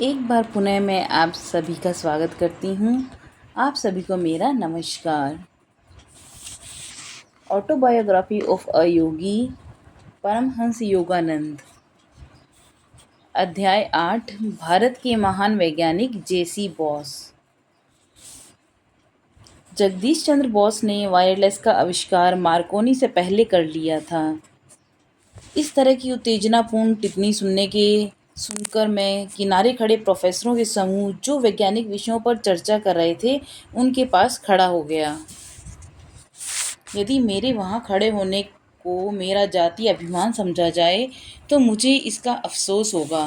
एक बार पुनः मैं आप सभी का स्वागत करती हूँ। आप सभी को मेरा नमस्कार। ऑटोबायोग्राफी ऑफ अ योगी, परमहंस योगानंद। अध्याय 8, भारत के महान वैज्ञानिक जेसी बॉस। जगदीश चंद्र बोस ने वायरलेस का आविष्कार मार्कोनी से पहले कर लिया था। इस तरह की उत्तेजनापूर्ण टिप्पणी सुनकर मैं किनारे खड़े प्रोफेसरों के समूह जो वैज्ञानिक विषयों पर चर्चा कर रहे थे उनके पास खड़ा हो गया। यदि मेरे वहाँ खड़े होने को मेरा जातीय अभिमान समझा जाए तो मुझे इसका अफसोस होगा।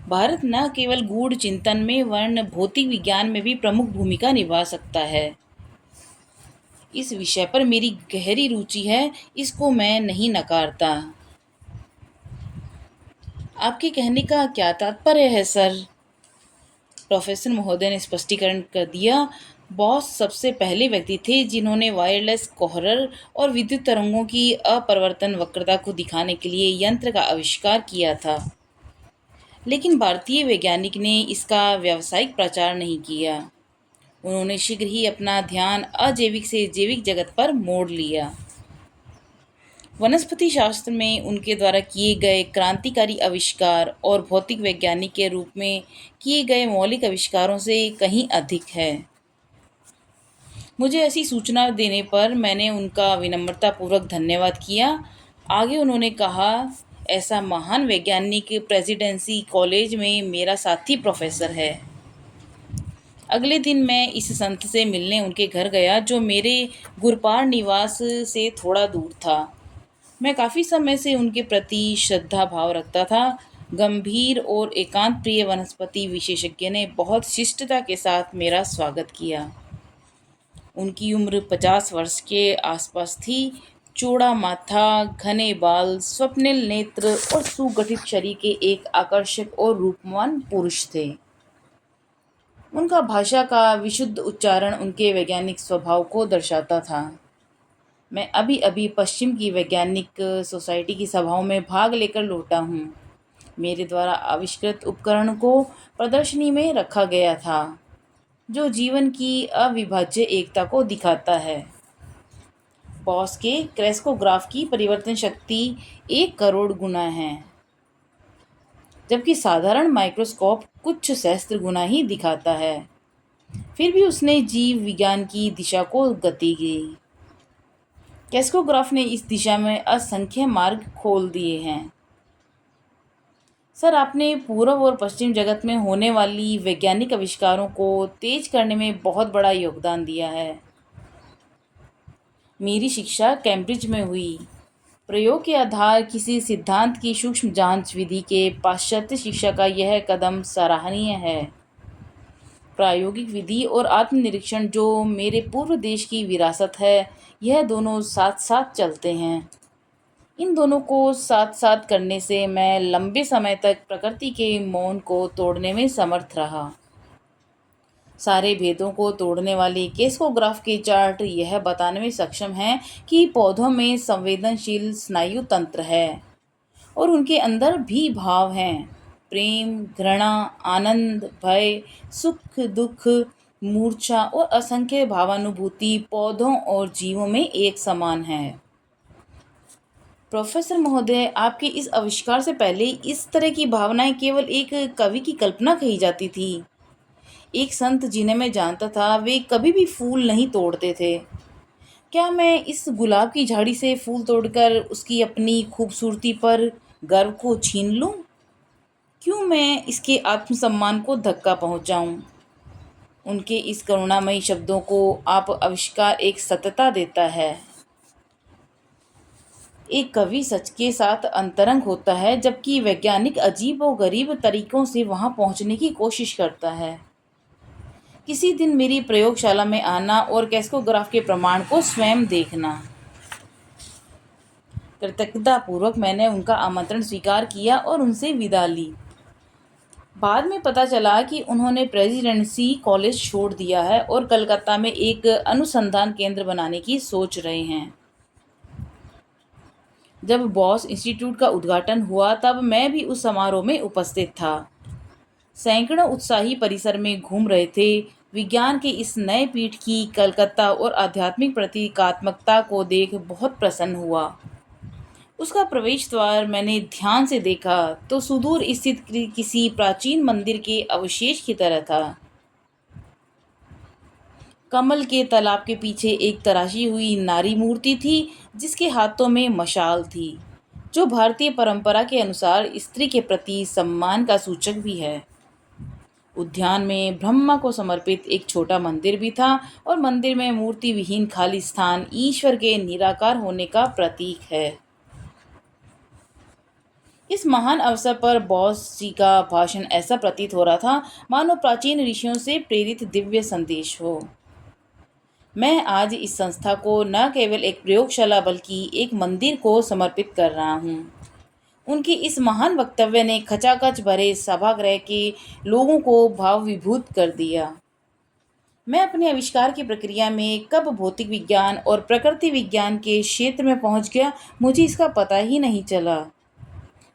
भारत न केवल गूढ़ चिंतन में वरन भौतिक विज्ञान में भी प्रमुख भूमिका निभा सकता है। इस विषय पर मेरी गहरी रुचि है, इसको मैं नहीं नकारता। आपके कहने का क्या तात्पर्य है सर? प्रोफेसर महोदय ने स्पष्टीकरण कर दिया। बॉस सबसे पहले व्यक्ति थे जिन्होंने वायरलेस कोहरर और विद्युत तरंगों की अपरिवर्तन वक्रता को दिखाने के लिए यंत्र का आविष्कार किया था, लेकिन भारतीय वैज्ञानिक ने इसका व्यावसायिक प्रचार नहीं किया। उन्होंने शीघ्र ही अपना ध्यान अजैविक से जैविक जगत पर मोड़ लिया। वनस्पति शास्त्र में उनके द्वारा किए गए क्रांतिकारी आविष्कार और भौतिक वैज्ञानिक के रूप में किए गए मौलिक आविष्कारों से कहीं अधिक है। मुझे ऐसी सूचना देने पर मैंने उनका विनम्रतापूर्वक धन्यवाद किया। आगे उन्होंने कहा, ऐसा महान वैज्ञानिक प्रेसिडेंसी कॉलेज में मेरा साथी प्रोफेसर है। अगले दिन मैं इस संत से मिलने उनके घर गया जो मेरे गुरपार निवास से थोड़ा दूर था। मैं काफ़ी समय से उनके प्रति श्रद्धा भाव रखता था। गंभीर और एकांत प्रिय वनस्पति विशेषज्ञ ने बहुत शिष्टता के साथ मेरा स्वागत किया। उनकी उम्र 50 वर्ष के आसपास थी। चौड़ा माथा, घने बाल, स्वप्निल नेत्र और सुगठित शरीर के एक आकर्षक और रूपवान पुरुष थे। उनका भाषा का विशुद्ध उच्चारण उनके वैज्ञानिक स्वभाव को दर्शाता था। मैं अभी अभी पश्चिम की वैज्ञानिक सोसाइटी की सभाओं में भाग लेकर लौटा हूँ। मेरे द्वारा आविष्कृत उपकरण को प्रदर्शनी में रखा गया था जो जीवन की अविभाज्य एकता को दिखाता है। बॉस के क्रेस्कोग्राफ की परिवर्तन शक्ति 1 करोड़ गुना है, जबकि साधारण माइक्रोस्कोप कुछ सहस्त्र गुना ही दिखाता है। फिर भी उसने जीव विज्ञान की दिशा को गति दी। क्रेस्कोग्राफ ने इस दिशा में असंख्य मार्ग खोल दिए हैं। सर, आपने पूर्व और पश्चिम जगत में होने वाली वैज्ञानिक आविष्कारों को तेज करने में बहुत बड़ा योगदान दिया है। मेरी शिक्षा कैम्ब्रिज में हुई। प्रयोग के आधार किसी सिद्धांत की सूक्ष्म जांच विधि के पाश्चात्य शिक्षा का यह कदम सराहनीय है। प्रायोगिक विधि और आत्मनिरीक्षण जो मेरे पूर्व देश की विरासत है, यह दोनों साथ साथ चलते हैं। इन दोनों को साथ साथ करने से मैं लंबे समय तक प्रकृति के मौन को तोड़ने में समर्थ रहा। सारे भेदों को तोड़ने वाले क्रेस्कोग्राफ के चार्ट यह बताने में सक्षम हैं कि पौधों में संवेदनशील स्नायु तंत्र है और उनके अंदर भी भाव हैं। प्रेम, घृणा, आनंद, भय, सुख, दुख, मूर्छा और असंख्य भावानुभूति पौधों और जीवों में एक समान है। प्रोफेसर महोदय, आपके इस आविष्कार से पहले इस तरह की भावनाएं केवल एक कवि की कल्पना कही जाती थी। एक संत जिन्हें मैं जानता था वे कभी भी फूल नहीं तोड़ते थे। क्या मैं इस गुलाब की झाड़ी से फूल तोड़कर उसकी अपनी खूबसूरती पर गर्व को छीन लूं? क्यों मैं इसके आत्मसम्मान को धक्का पहुंचाऊं? उनके इस करुणामयी शब्दों को आप आविष्कार एक सत्यता देता है। एक कवि सच के साथ अंतरंग होता है, जबकि वैज्ञानिक अजीब और गरीब तरीकों से वहां पहुंचने की कोशिश करता है। किसी दिन मेरी प्रयोगशाला में आना और क्रेस्कोग्राफ के प्रमाण को स्वयं देखना। कृतज्ञतापूर्वक मैंने उनका आमंत्रण स्वीकार किया और उनसे विदा ली। बाद में पता चला कि उन्होंने प्रेसिडेंसी कॉलेज छोड़ दिया है और कलकत्ता में एक अनुसंधान केंद्र बनाने की सोच रहे हैं। जब बॉस इंस्टीट्यूट का उद्घाटन हुआ तब मैं भी उस समारोह में उपस्थित था। सैकड़ों उत्साही परिसर में घूम रहे थे। विज्ञान के इस नए पीठ की कलकत्ता और आध्यात्मिक प्रतीकात्मकता को देख बहुत प्रसन्न हुआ। उसका प्रवेश द्वार मैंने ध्यान से देखा तो सुदूर स्थित किसी प्राचीन मंदिर के अवशेष की तरह था। कमल के तालाब के पीछे एक तराशी हुई नारी मूर्ति थी, जिसके हाथों में मशाल थी, जो भारतीय परंपरा के अनुसार स्त्री के प्रति सम्मान का सूचक भी है। उद्यान में ब्रह्मा को समर्पित एक छोटा मंदिर भी था और मंदिर में मूर्ति विहीन खाली स्थान ईश्वर के निराकार होने का प्रतीक है। इस महान अवसर पर बॉस जी का भाषण ऐसा प्रतीत हो रहा था मानो प्राचीन ऋषियों से प्रेरित दिव्य संदेश हो। मैं आज इस संस्था को न केवल एक प्रयोगशाला बल्कि एक मंदिर को समर्पित कर रहा हूँ। उनकी इस महान वक्तव्य ने खचाखच भरे सभागृह के लोगों को भाव विभूत कर दिया। मैं अपने आविष्कार की प्रक्रिया में कब भौतिक विज्ञान और प्रकृति विज्ञान के क्षेत्र में पहुंच गया, मुझे इसका पता ही नहीं चला।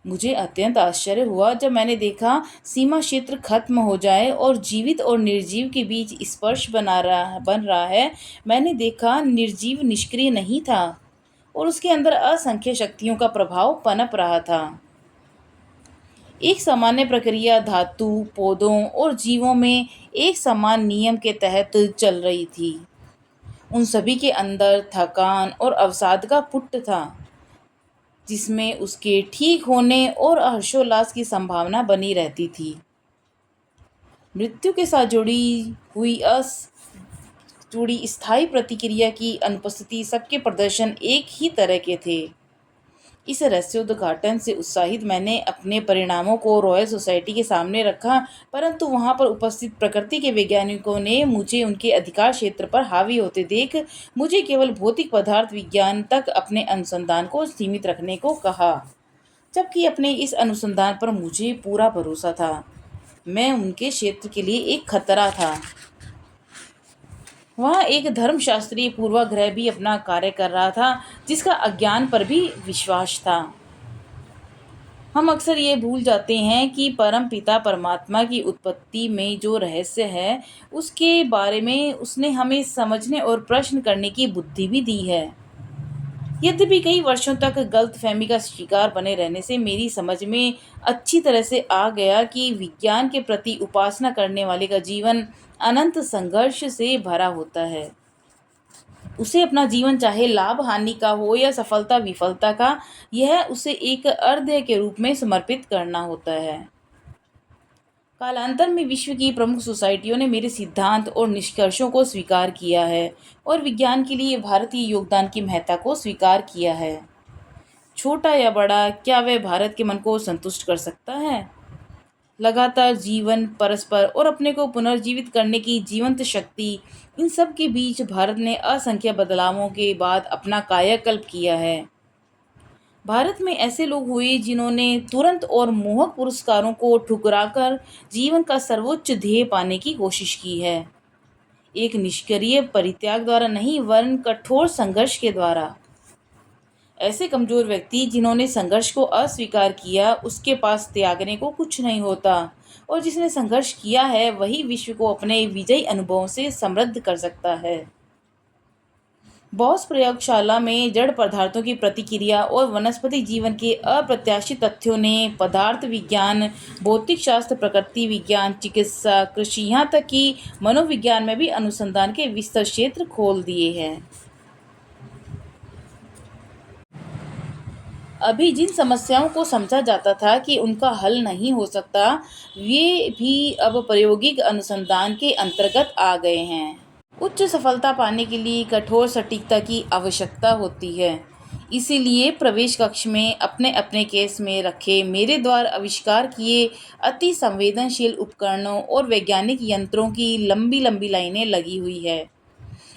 मुझे अत्यंत आश्चर्य हुआ जब मैंने देखा सीमा क्षेत्र खत्म हो जाए और जीवित और निर्जीव के बीच स्पर्श बन रहा है। मैंने देखा निर्जीव निष्क्रिय नहीं था और उसके अंदर असंख्य शक्तियों का प्रभाव पनप रहा था। एक सामान्य प्रक्रिया धातु, पौधों और जीवों में एक समान नियम के तहत चल रही थी। उन सभी के अंदर थकान और अवसाद का पुट था, जिसमें उसके ठीक होने और हर्षोल्लास की संभावना बनी रहती थी। मृत्यु के साथ जुड़ी स्थायी प्रतिक्रिया की अनुपस्थिति, सबके प्रदर्शन एक ही तरह के थे। इस रहस्योद्घाटन से उत्साहित मैंने अपने परिणामों को रॉयल सोसाइटी के सामने रखा, परंतु वहां पर उपस्थित प्रकृति के वैज्ञानिकों ने मुझे उनके अधिकार क्षेत्र पर हावी होते देख मुझे केवल भौतिक पदार्थ विज्ञान तक अपने अनुसंधान को सीमित रखने को कहा, जबकि अपने इस अनुसंधान पर मुझे पूरा भरोसा था। मैं उनके क्षेत्र के लिए एक खतरा था। वहाँ एक धर्मशास्त्रीय पूर्वाग्रह भी अपना कार्य कर रहा था, जिसका अज्ञान पर भी विश्वास था। हम अक्सर ये भूल जाते हैं कि परम पिता परमात्मा की उत्पत्ति में जो रहस्य है, उसके बारे में उसने हमें समझने और प्रश्न करने की बुद्धि भी दी है। यद्यपि कई वर्षों तक गलतफहमी का शिकार बने रहने से मेरी समझ में अच्छी तरह से आ गया कि विज्ञान के प्रति उपासना करने वाले का जीवन अनंत संघर्ष से भरा होता है। उसे अपना जीवन चाहे लाभ हानि का हो या सफलता विफलता का, यह उसे एक अर्ध्य के रूप में समर्पित करना होता है। कालांतर में विश्व की प्रमुख सोसाइटियों ने मेरे सिद्धांत और निष्कर्षों को स्वीकार किया है और विज्ञान के लिए भारतीय योगदान की महत्ता को स्वीकार किया है। छोटा या बड़ा, क्या वह भारत के मन को संतुष्ट कर सकता है? लगातार जीवन, परस्पर और अपने को पुनर्जीवित करने की जीवंत शक्ति, इन सब के बीच भारत ने असंख्य बदलावों के बाद अपना कायाकल्प किया है। भारत में ऐसे लोग हुए जिन्होंने तुरंत और मोहक पुरस्कारों को ठुकराकर जीवन का सर्वोच्च ध्येय पाने की कोशिश की है। एक निष्क्रिय परित्याग द्वारा नहीं, वरन कठोर संघर्ष के द्वारा। ऐसे कमजोर व्यक्ति जिन्होंने संघर्ष को अस्वीकार किया, उसके पास त्यागने को कुछ नहीं होता, और जिसने संघर्ष किया है वही विश्व को अपने विजयी अनुभवों से समृद्ध कर सकता है। बॉस प्रयोगशाला में जड़ पदार्थों की प्रतिक्रिया और वनस्पति जीवन के अप्रत्याशित तथ्यों ने पदार्थ विज्ञान, भौतिक शास्त्र, प्रकृति विज्ञान, चिकित्सा, कृषि, यहाँ तक कि मनोविज्ञान में भी अनुसंधान के विस्तृत क्षेत्र खोल दिए हैं। अभी जिन समस्याओं को समझा जाता था कि उनका हल नहीं हो सकता, वे भी अब प्रायोगिक अनुसंधान के अंतर्गत आ गए हैं। उच्च सफलता पाने के लिए कठोर सटीकता की आवश्यकता होती है। इसीलिए प्रवेश कक्ष में अपने अपने केस में रखे मेरे द्वारा आविष्कार किए अति संवेदनशील उपकरणों और वैज्ञानिक यंत्रों की लंबी लंबी लाइनें लगी हुई है।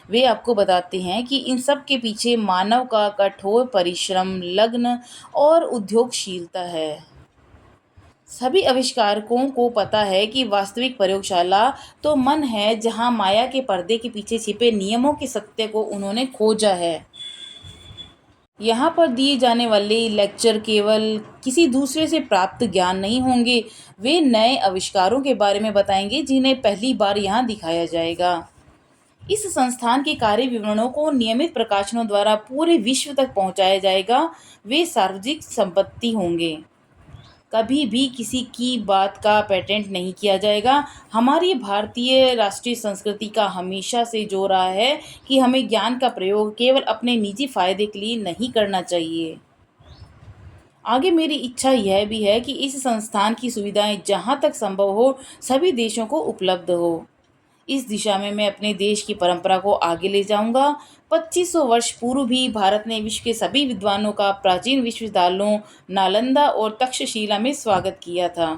वे आपको बताते हैं कि इन सब के पीछे मानव का कठोर परिश्रम, लग्न और उद्योगशीलता है। सभी आविष्कारकों को पता है कि वास्तविक प्रयोगशाला तो मन है, जहां माया के पर्दे के पीछे छिपे नियमों के सत्य को उन्होंने खोजा है। यहाँ पर दिए जाने वाले लेक्चर केवल किसी दूसरे से प्राप्त ज्ञान नहीं होंगे, वे नए आविष्कारों के बारे में बताएंगे जिन्हें पहली बार यहाँ दिखाया जाएगा। इस संस्थान के कार्य विवरणों को नियमित प्रकाशनों द्वारा पूरे विश्व तक पहुंचाया जाएगा। वे सार्वजनिक संपत्ति होंगे। कभी भी किसी की बात का पेटेंट नहीं किया जाएगा। हमारी भारतीय राष्ट्रीय संस्कृति का हमेशा से जो रहा है कि हमें ज्ञान का प्रयोग केवल अपने निजी फायदे के लिए नहीं करना चाहिए। आगे मेरी इच्छा यह भी है कि इस संस्थान की सुविधाएं जहां तक संभव हो सभी देशों को उपलब्ध हो। इस दिशा में मैं अपने देश की परंपरा को आगे ले जाऊंगा। 2500 वर्ष पूर्व भी भारत ने विश्व के सभी विद्वानों का प्राचीन विश्वविद्यालयों नालंदा और तक्षशिला में स्वागत किया था।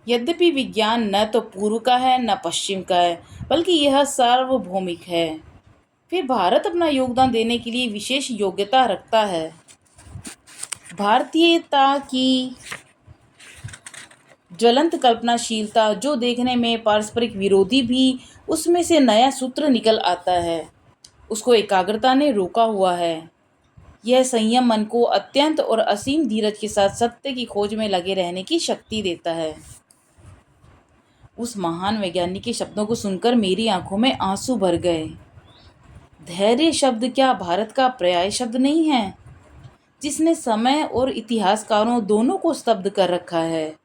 यद्यपि विज्ञान न तो पूर्व का है न पश्चिम का है, बल्कि यह सार्वभौमिक है। फिर भारत अपना योगदान देने के लिए विशेष योग्यता रखता है। भारतीयता की ज्वलंत कल्पनाशीलता, जो देखने में पारस्परिक विरोधी भी उसमें से नया सूत्र निकल आता है, उसको एकाग्रता ने रोका हुआ है। यह संयम मन को अत्यंत और असीम धीरज के साथ सत्य की खोज में लगे रहने की शक्ति देता है। उस महान वैज्ञानिक के शब्दों को सुनकर मेरी आंखों में आंसू भर गए। धैर्य शब्द क्या भारत का पर्याय शब्द नहीं है, जिसने समय और इतिहासकारों दोनों को स्तब्ध कर रखा है।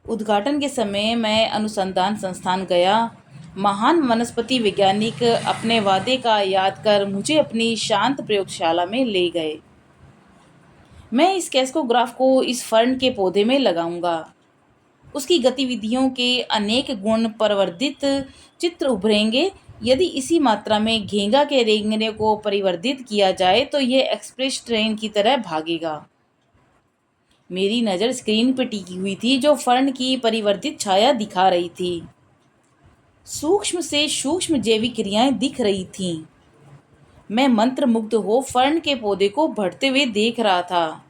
उद्घाटन के समय मैं अनुसंधान संस्थान गया। महान वनस्पति वैज्ञानिक अपने वादे का याद कर मुझे अपनी शांत प्रयोगशाला में ले गए। मैं इस कैस्कोग्राफ को इस फर्न के पौधे में लगाऊंगा। उसकी गतिविधियों के अनेक गुण प्रवर्धित चित्र उभरेंगे। यदि इसी मात्रा में घेंगा के रेंगने को परिवर्धित किया जाए तो यह एक्सप्रेस ट्रेन की तरह भागेगा। मेरी नज़र स्क्रीन पर टिकी हुई थी जो फर्न की परिवर्तित छाया दिखा रही थी। सूक्ष्म से सूक्ष्म जैविक क्रियाएं दिख रही थीं। मैं मंत्रमुग्ध हो फर्न के पौधे को बढ़ते हुए देख रहा था।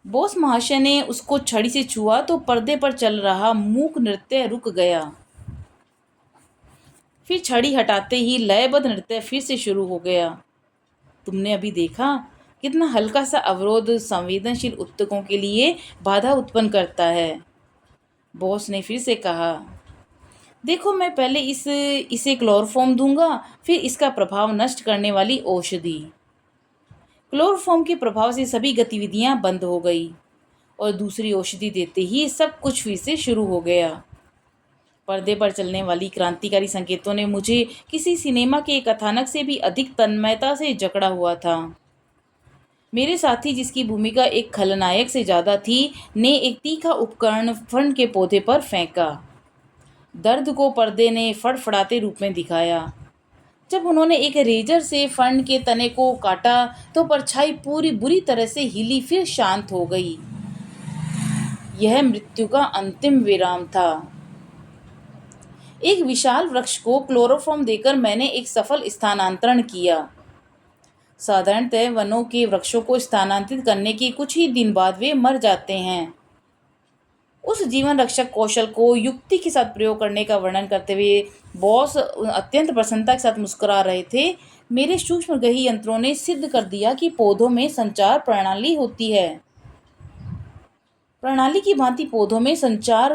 बोस महाशय ने उसको छड़ी से छुआ तो पर्दे पर चल रहा मूक नृत्य रुक गया। फिर छड़ी हटाते ही लयबद्ध नृत्य फिर से शुरू हो गया। तुमने अभी देखा कितना हल्का सा अवरोध संवेदनशील ऊतकों के लिए बाधा उत्पन्न करता है। बॉस ने फिर से कहा, देखो मैं पहले इसे क्लोरोफॉर्म दूंगा, फिर इसका प्रभाव नष्ट करने वाली औषधि। क्लोरोफॉर्म के प्रभाव से सभी गतिविधियां बंद हो गई और दूसरी औषधि देते ही सब कुछ फिर से शुरू हो गया। पर्दे पर चलने वाली क्रांतिकारी संकेतों ने मुझे किसी सिनेमा के कथानक से भी अधिक तन्मयता से जकड़ा हुआ था। मेरे साथी, जिसकी भूमिका एक खलनायक से ज़्यादा थी, ने एक तीखा उपकरण फर्न के पौधे पर फेंका। दर्द को पर्दे ने फड़फड़ाते रूप में दिखाया। जब उन्होंने एक रेजर से फर्न के तने को काटा तो परछाई पूरी बुरी तरह से हिली, फिर शांत हो गई। यह मृत्यु का अंतिम विराम था। एक विशाल वृक्ष को क्लोरोफॉर्म देकर मैंने एक सफल स्थानांतरण किया। साधारणतः वनों के वृक्षों को स्थानांतरित करने के कुछ ही दिन बाद वे मर जाते हैं। उस जीवन रक्षक कौशल को युक्ति के साथ प्रयोग करने का वर्णन करते हुए बॉस अत्यंत प्रसन्नता के साथ मुस्कुरा रहे थे। मेरे सूक्ष्मग्रही यंत्रों ने सिद्ध कर दिया कि पौधों में संचार प्रणाली होती है। प्रणाली की भांति पौधों में संचार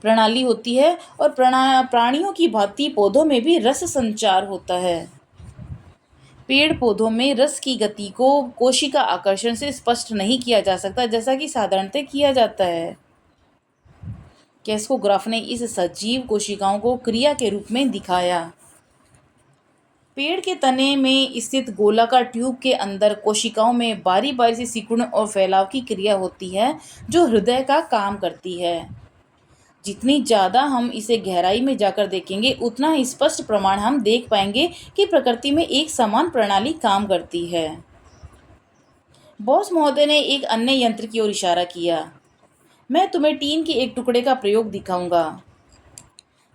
प्रणाली होती है और प्राणियों की भांति पौधों में भी रस संचार होता है। पेड़ पौधों में रस की गति को कोशिका आकर्षण से स्पष्ट नहीं किया जा सकता, जैसा कि साधारणतः किया जाता है। कैस्कोग्राफ ने इस सजीव कोशिकाओं को क्रिया के रूप में दिखाया। पेड़ के तने में स्थित गोलाकार ट्यूब के अंदर कोशिकाओं में बारी बारी से सिकुड़न और फैलाव की क्रिया होती है, जो हृदय का काम करती है। जितनी ज़्यादा हम इसे गहराई में जाकर देखेंगे, उतना ही स्पष्ट प्रमाण हम देख पाएंगे कि प्रकृति में एक समान प्रणाली काम करती है। बॉस महोदय ने एक अन्य यंत्र की ओर इशारा किया। मैं तुम्हें टीन के एक टुकड़े का प्रयोग दिखाऊंगा।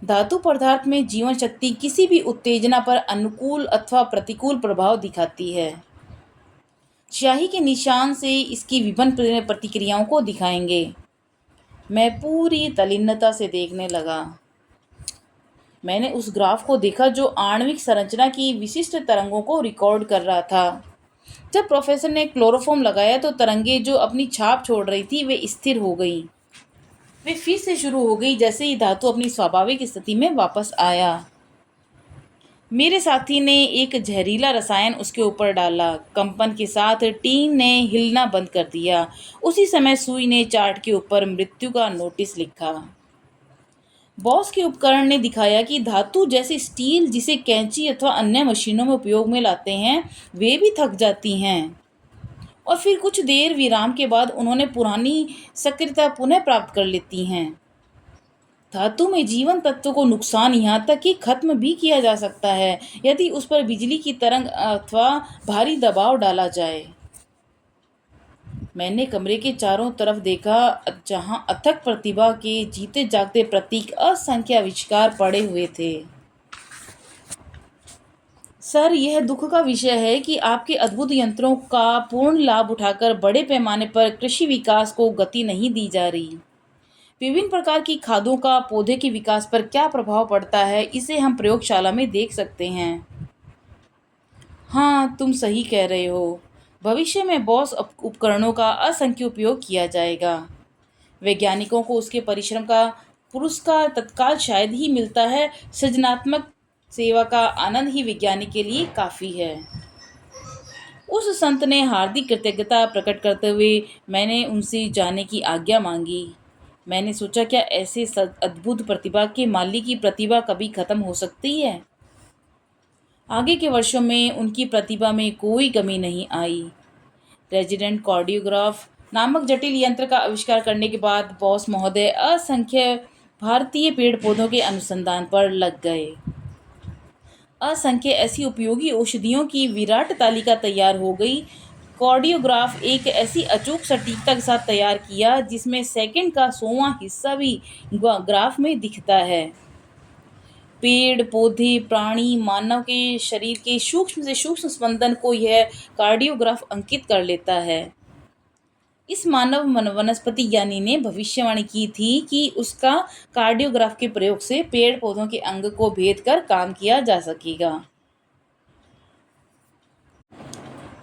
धातु पदार्थ में जीवन शक्ति किसी भी उत्तेजना पर अनुकूल अथवा प्रतिकूल प्रभाव दिखाती है। स्याही के निशान से इसकी विभिन्न प्रतिक्रियाओं को दिखाएंगे। मैं पूरी तल्लीनता से देखने लगा। मैंने उस ग्राफ को देखा जो आणविक संरचना की विशिष्ट तरंगों को रिकॉर्ड कर रहा था। जब प्रोफेसर ने क्लोरोफॉर्म लगाया तो तरंगे जो अपनी छाप छोड़ रही थी वे स्थिर हो गई। वे फिर से शुरू हो गई जैसे ही धातु अपनी स्वाभाविक स्थिति में वापस आया। मेरे साथी ने एक जहरीला रसायन उसके ऊपर डाला। कंपन के साथ टीन ने हिलना बंद कर दिया। उसी समय सुई ने चार्ट के ऊपर मृत्यु का नोटिस लिखा। बॉस के उपकरण ने दिखाया कि धातु जैसे स्टील जिसे कैंची अथवा अन्य मशीनों में उपयोग में लाते हैं वे भी थक जाती हैं। और फिर कुछ देर विराम के बाद उन्होंने पुरानी सक्रियता पुनः प्राप्त कर लेती हैं। धातु में जीवन तत्व को नुकसान यहाँ तक कि खत्म भी किया जा सकता है यदि उस पर बिजली की तरंग अथवा भारी दबाव डाला जाए। मैंने कमरे के चारों तरफ देखा जहाँ अथक प्रतिभा के जीते जागते प्रतीक असंख्य आविष्कार पड़े हुए थे। सर, यह दुख का विषय है कि आपके अद्भुत यंत्रों का पूर्ण लाभ उठाकर बड़े पैमाने पर कृषि विकास को गति नहीं दी जा रही। विभिन्न प्रकार की खादों का पौधे के विकास पर क्या प्रभाव पड़ता है इसे हम प्रयोगशाला में देख सकते हैं। हाँ, तुम सही कह रहे हो। भविष्य में बॉस उपकरणों का असंख्य उपयोग किया जाएगा। वैज्ञानिकों को उसके परिश्रम का पुरस्कार तत्काल शायद ही मिलता है। सृजनात्मक सेवा का आनंद ही विज्ञानी के लिए काफ़ी है। उस संत ने हार्दिक कृतज्ञता प्रकट करते हुए मैंने उनसे जाने की आज्ञा मांगी। मैंने सोचा क्या ऐसे अद्भुत प्रतिभा के माली की प्रतिभा कभी खत्म हो सकती है। आगे के वर्षों में उनकी प्रतिभा में कोई कमी नहीं आई। रेजिडेंट कार्डियोग्राफ नामक जटिल यंत्र का आविष्कार करने के बाद बॉस महोदय असंख्य भारतीय पेड़ पौधों के अनुसंधान पर लग गए। असंख्य ऐसी उपयोगी औषधियों की विराट तालिका तैयार हो गई। कार्डियोग्राफ एक ऐसी अचूक सटीकता के साथ तैयार किया जिसमें सेकंड का 100वां हिस्सा भी ग्राफ में दिखता है। पेड़ पौधे प्राणी मानव के शरीर के सूक्ष्म से सूक्ष्म स्पंदन को यह कार्डियोग्राफ अंकित कर लेता है। इस मानव वनस्पति ज्ञानी ने भविष्यवाणी की थी कि उसका कार्डियोग्राफ के प्रयोग से पेड़ पौधों के अंग को भेद कर काम किया जा सकेगा।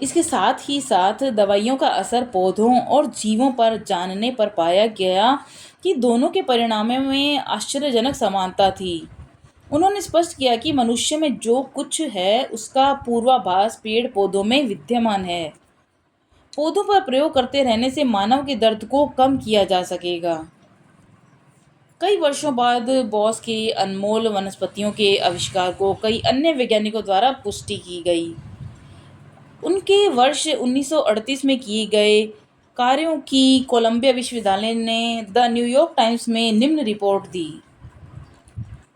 इसके साथ ही साथ दवाइयों का असर पौधों और जीवों पर जानने पर पाया गया कि दोनों के परिणामों में आश्चर्यजनक समानता थी। उन्होंने स्पष्ट किया कि मनुष्य में जो कुछ है उसका पूर्वाभास पेड़ पौधों में विद्यमान है। पौधों पर प्रयोग करते रहने से मानव के दर्द को कम किया जा सकेगा। कई वर्षों बाद बॉस के अनमोल वनस्पतियों के आविष्कार को कई अन्य वैज्ञानिकों द्वारा पुष्टि की गई। उनके वर्ष 1938 में किए गए कार्यों की कोलंबिया विश्वविद्यालय ने द न्यूयॉर्क टाइम्स में निम्न रिपोर्ट दी।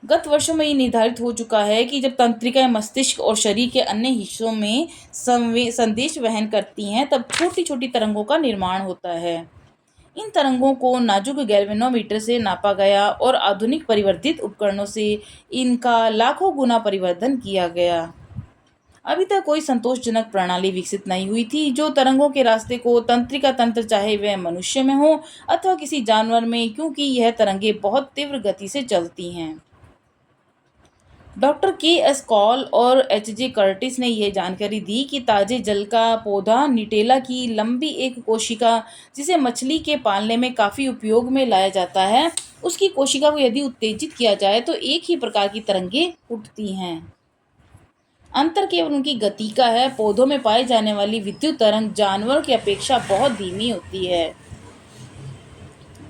गत वर्षों में ये निर्धारित हो चुका है कि जब तंत्रिकाएं मस्तिष्क और शरीर के अन्य हिस्सों में संदेश वहन करती हैं तब छोटी छोटी तरंगों का निर्माण होता है। इन तरंगों को नाजुक गैल्वेनोमीटर से नापा गया और आधुनिक परिवर्तित उपकरणों से इनका लाखों गुना परिवर्धन किया गया। अभी तक कोई संतोषजनक प्रणाली विकसित नहीं हुई थी जो तरंगों के रास्ते को तंत्रिका तंत्र चाहे वह मनुष्य में हो अथवा किसी जानवर में, क्योंकि यह तरंगे बहुत तीव्र गति से चलती हैं। डॉक्टर के एस कॉल और एच जे कर्टिस ने यह जानकारी दी कि ताजे जल का पौधा निटेला की लंबी एक कोशिका जिसे मछली के पालने में काफ़ी उपयोग में लाया जाता है, उसकी कोशिका को यदि उत्तेजित किया जाए तो एक ही प्रकार की तरंगे उठती हैं। अंतर केवल उनकी गति का है। पौधों में पाई जाने वाली विद्युत तरंग जानवरों की अपेक्षा बहुत धीमी होती है।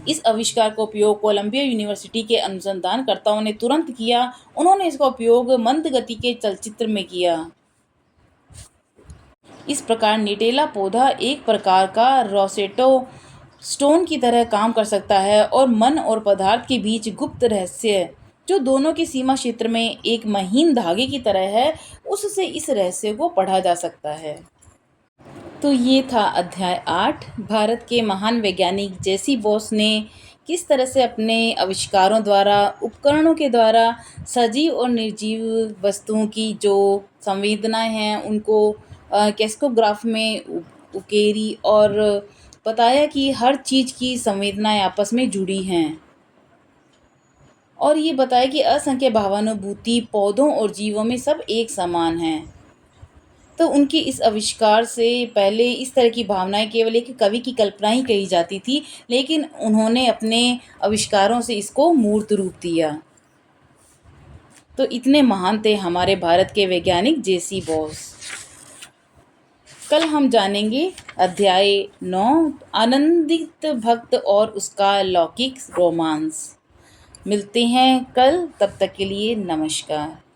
इस आविष्कार का उपयोग कोलंबिया यूनिवर्सिटी के अनुसंधानकर्ताओं ने तुरंत किया। उन्होंने इसका उपयोग मंद गति के चलचित्र में किया। इस प्रकार निटेला पौधा एक प्रकार का रोसेटो स्टोन की तरह काम कर सकता है और मन और पदार्थ के बीच गुप्त रहस्य जो दोनों की सीमा क्षेत्र में एक महीन धागे की तरह है, उससे इस रहस्य को पढ़ा जा सकता है। तो ये था अध्याय 8। भारत के महान वैज्ञानिक जेसी बॉस ने किस तरह से अपने आविष्कारों द्वारा उपकरणों के द्वारा सजीव और निर्जीव वस्तुओं की जो संवेदनाएं हैं उनको कैस्कोग्राफ में उकेरी और बताया कि हर चीज़ की संवेदनाएं आपस में जुड़ी हैं। और ये बताया कि असंख्य भावानुभूति पौधों और जीवों में सब एक समान हैं। तो उनके इस आविष्कार से पहले इस तरह की भावनाएं केवल एक कवि की कल्पना ही कही जाती थी, लेकिन उन्होंने अपने आविष्कारों से इसको मूर्त रूप दिया। तो इतने महान थे हमारे भारत के वैज्ञानिक जेसी बॉस। कल हम जानेंगे अध्याय 9, आनंदित भक्त और उसका लौकिक रोमांस। मिलते हैं कल, तब तक के लिए नमस्कार।